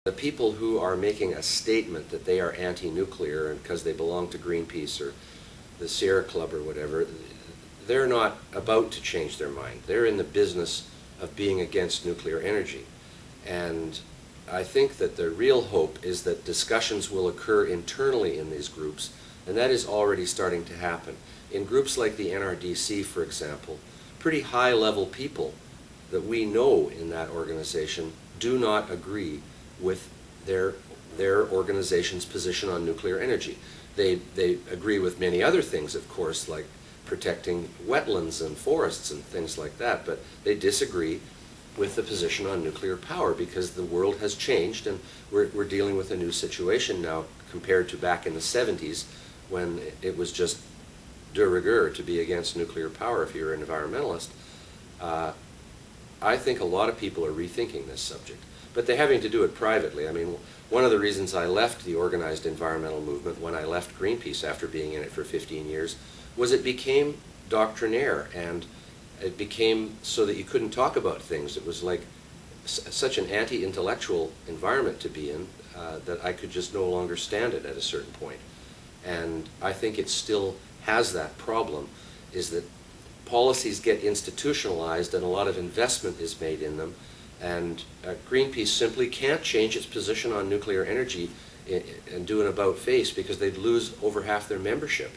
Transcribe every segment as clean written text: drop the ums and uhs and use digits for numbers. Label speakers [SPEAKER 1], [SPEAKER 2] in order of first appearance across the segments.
[SPEAKER 1] The people who are making a statement that they are anti-nuclear and because they belong to Greenpeace or the Sierra Club or whatever, they're not about to change their mind. They're in the business of being against nuclear energy. And I think that the real hope is that discussions will occur internally in these groups, and that is already starting to happen. In groups like the NRDC, for example, pretty high-level people that we know in that organization do not agree with their organization's position on nuclear energy. They agree with many other things, of course, like protecting wetlands and forests and things like that, but they disagree with the position on nuclear power because the world has changed and we're dealing with a new situation now compared to back in the 70s when it was just de rigueur to be against nuclear power if you're an environmentalist. I think a lot of people are rethinking this subject, but they're having to do it privately. I mean, one of the reasons I left the organized environmental movement when I left Greenpeace after being in it for 15 years was it became doctrinaire, and it became so that you couldn't talk about things. It was like such an anti-intellectual environment to be in that I could just no longer stand it at a certain point. And I think it still has that problem, is that policies get institutionalized and a lot of investment is made in them, and Greenpeace simply can't change its position on nuclear energy and do an about-face because they'd lose over half their membership.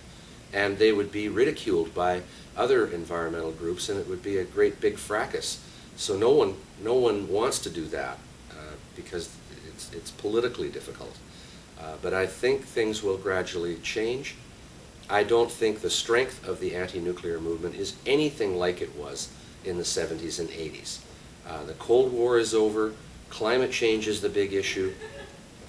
[SPEAKER 1] And they would be ridiculed by other environmental groups, and it would be a great big fracas. So no one wants to do that because it's politically difficult. But I think things will gradually change. I don't think the strength of the anti-nuclear movement is anything like it was in the 70s and 80s. The Cold War is over. Climate change is the big issue.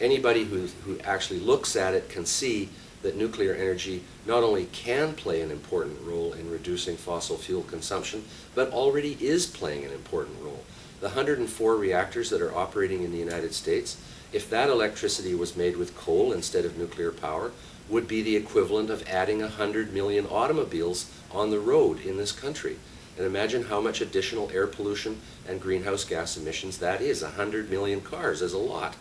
[SPEAKER 1] Anybody who actually looks at it can see that nuclear energy not only can play an important role in reducing fossil fuel consumption, but already is playing an important role. The 104 reactors that are operating in the United States, if that electricity was made with coal instead of nuclear power, would be the equivalent of adding 100 million automobiles on the road in this country. And imagine how much additional air pollution and greenhouse gas emissions that is. 100 million cars is a lot.